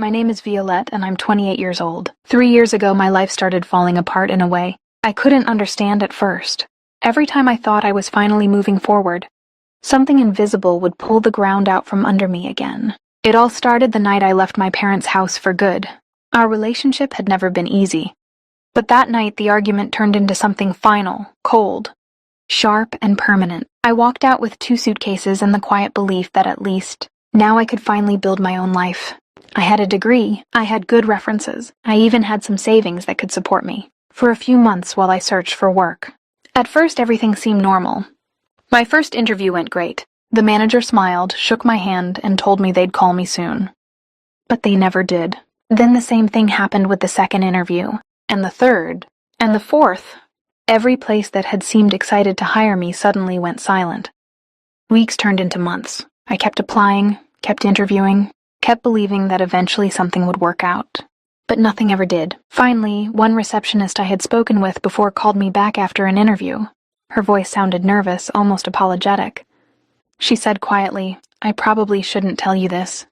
My name is Violette, and I'm 28 years old. 3 years ago, my life started falling apart in a way I couldn't understand at first. Every time I thought I was finally moving forward, something invisible would pull the ground out from under me again. It all started the night I left my parents' house for good. Our relationship had never been easy, but that night the argument turned into something final, cold, sharp, and permanent. I walked out with 2 suitcases and the quiet belief that at least now I could finally build my own life. I had a degree, I had good references, I even had some savings that could support me for a few months while I searched for work. At first, everything seemed normal. My first interview went great. The manager smiled, shook my hand, and told me they'd call me soon. But they never did. Then the same thing happened with the second interview, and the third, and the fourth. Every place that had seemed excited to hire me suddenly went silent. Weeks turned into months. I kept applying, kept interviewing, kept believing that eventually something would work out. But nothing ever did. Finally, one receptionist I had spoken with before called me back after an interview. Her voice sounded nervous, almost apologetic. She said quietly, "I probably shouldn't tell you this,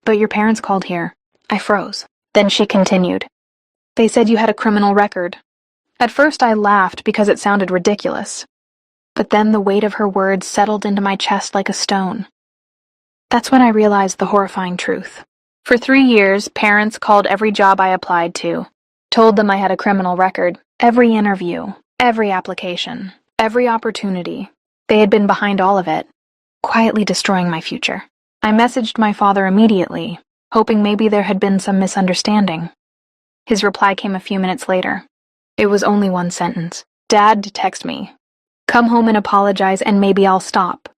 but your parents called here." I froze. Then she continued, "They said you had a criminal record." At first I laughed because it sounded ridiculous, but then the weight of her words settled into my chest like a stone. That's when I realized the horrifying truth. For 3 years, parents called every job I applied to, told them I had a criminal record. Every interview, every application, every opportunity. They had been behind all of it, quietly destroying my future. I messaged my father immediately, hoping maybe there had been some misunderstanding. His reply came a few minutes later. It was only one sentence. "Dad, text me. Come home and apologize and maybe I'll stop."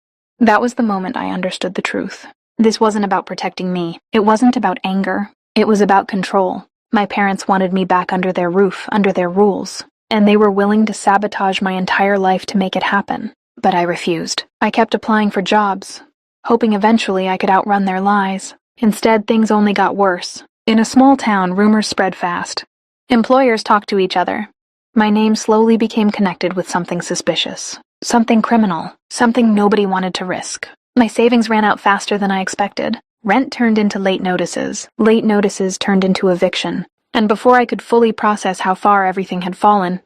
That was the moment I understood the truth. This wasn't about protecting me. It wasn't about anger. It was about control. My parents wanted me back under their roof, under their rules, and they were willing to sabotage my entire life to make it happen. But I refused. I kept applying for jobs, hoping eventually I could outrun their lies. Instead, things only got worse. In a small town, rumors spread fast. Employers talked to each other. My name slowly became connected with something suspicious. Something criminal. Something nobody wanted to risk. My savings ran out faster than I expected. Rent turned into late notices. Late notices turned into eviction. And before I could fully process how far everything had fallen,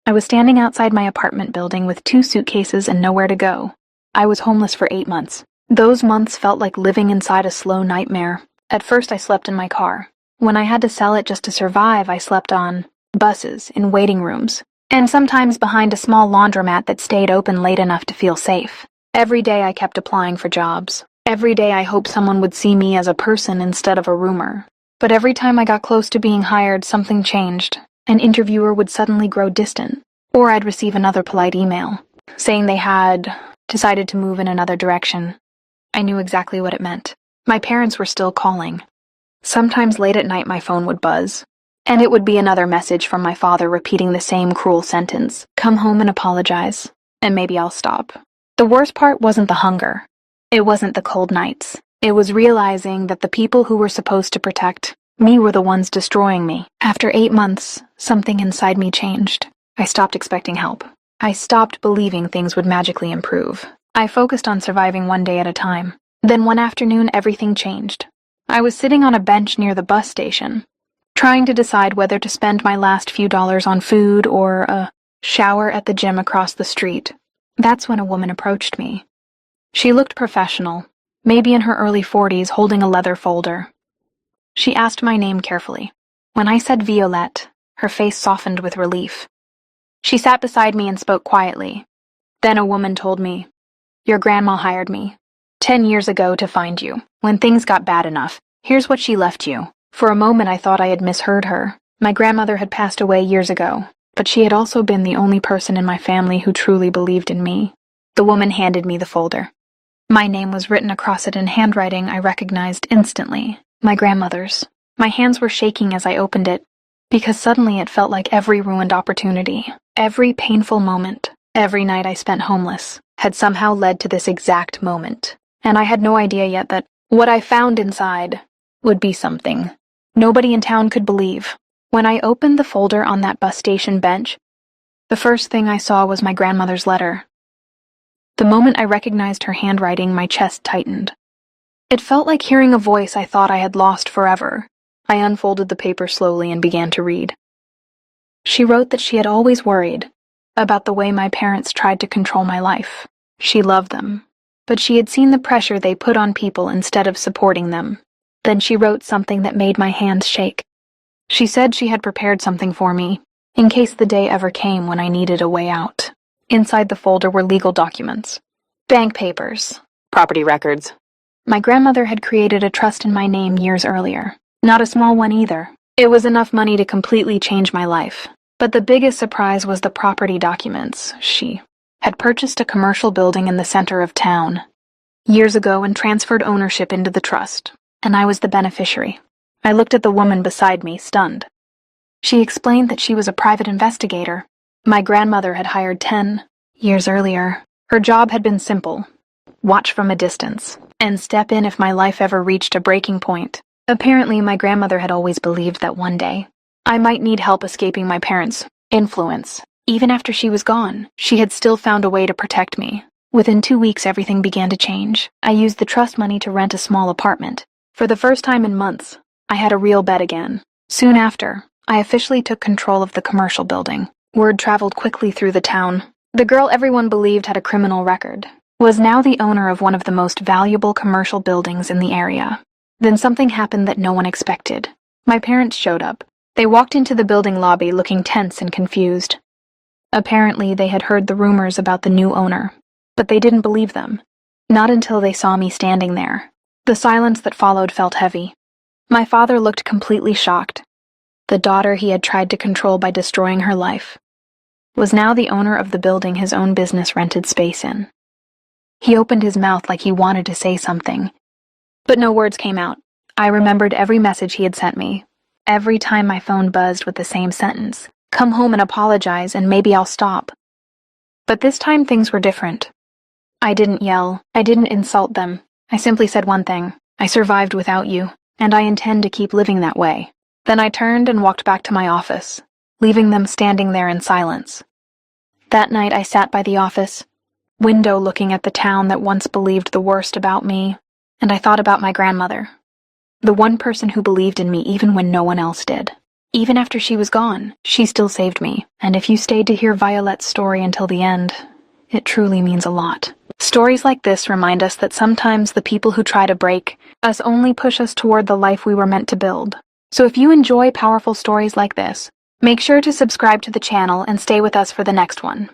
I was standing outside my apartment building with 2 suitcases and nowhere to go. I was homeless for 8 months. Those months felt like living inside a slow nightmare. At first I slept in my car. When I had to sell it just to survive, I slept on buses, in waiting rooms, and sometimes behind a small laundromat that stayed open late enough to feel safe. Every day I kept applying for jobs. Every day I hoped someone would see me as a person instead of a rumor. But every time I got close to being hired, something changed. An interviewer would suddenly grow distant, or I'd receive another polite email, saying they had decided to move in another direction. I knew exactly what it meant. My parents were still calling. Sometimes late at night my phone would buzz, and it would be another message from my father repeating the same cruel sentence, "Come home and apologize, and maybe I'll stop." The worst part wasn't the hunger. It wasn't the cold nights. It was realizing that the people who were supposed to protect me were the ones destroying me. After 8 months, something inside me changed. I stopped expecting help. I stopped believing things would magically improve. I focused on surviving one day at a time. Then one afternoon, everything changed. I was sitting on a bench near the bus station, trying to decide whether to spend my last few dollars on food or a shower at the gym across the street. That's when a woman approached me. She looked professional, maybe in her early 40s, holding a leather folder. She asked my name carefully. When I said Violette, her face softened with relief. She sat beside me and spoke quietly. Then a woman told me, "Your grandma hired me 10 years ago to find you. When things got bad enough, here's what she left you." For a moment I thought I had misheard her. My grandmother had passed away years ago, but she had also been the only person in my family who truly believed in me. The woman handed me the folder. My name was written across it in handwriting I recognized instantly. My grandmother's. My hands were shaking as I opened it, because suddenly it felt like every ruined opportunity, every painful moment, every night I spent homeless, had somehow led to this exact moment. And I had no idea yet that what I found inside would be something nobody in town could believe. When I opened the folder on that bus station bench, the first thing I saw was my grandmother's letter. The moment I recognized her handwriting, my chest tightened. It felt like hearing a voice I thought I had lost forever, I unfolded the paper slowly and began to read. She wrote that she had always worried about the way my parents tried to control my life. She loved them, but she had seen the pressure they put on people instead of supporting them. Then she wrote something that made my hands shake. She said she had prepared something for me, in case the day ever came when I needed a way out. Inside the folder were legal documents, bank papers, property records. My grandmother had created a trust in my name years earlier. Not a small one either. It was enough money to completely change my life. But the biggest surprise was the property documents. She had purchased a commercial building in the center of town years ago and transferred ownership into the trust, and I was the beneficiary. I looked at the woman beside me, stunned. She explained that she was a private investigator. My grandmother had hired 10 years earlier. Her job had been simple: watch from a distance, and step in if my life ever reached a breaking point. Apparently, my grandmother had always believed that one day I might need help escaping my parents' influence. Even after she was gone, she had still found a way to protect me. Within 2 weeks, everything began to change. I used the trust money to rent a small apartment. For the first time in months, I had a real bed again. Soon after, I officially took control of the commercial building. Word traveled quickly through the town. The girl everyone believed had a criminal record was now the owner of one of the most valuable commercial buildings in the area. Then something happened that no one expected. My parents showed up. They walked into the building lobby looking tense and confused. Apparently, they had heard the rumors about the new owner, but they didn't believe them. Not until they saw me standing there. The silence that followed felt heavy. My father looked completely shocked. The daughter he had tried to control by destroying her life was now the owner of the building his own business rented space in. He opened his mouth like he wanted to say something, but no words came out. I remembered every message he had sent me. Every time my phone buzzed with the same sentence: "Come home and apologize, and maybe I'll stop." But this time things were different. I didn't yell. I didn't insult them. I simply said one thing: I survived without you, and I intend to keep living that way. Then I turned and walked back to my office, leaving them standing there in silence. That night I sat by the office window looking at the town that once believed the worst about me, and I thought about my grandmother. The one person who believed in me even when no one else did. Even after she was gone, she still saved me, and if you stayed to hear Violette's story until the end, it truly means a lot. Stories like this remind us that sometimes the people who try to break us only push us toward the life we were meant to build. So if you enjoy powerful stories like this, make sure to subscribe to the channel and stay with us for the next one.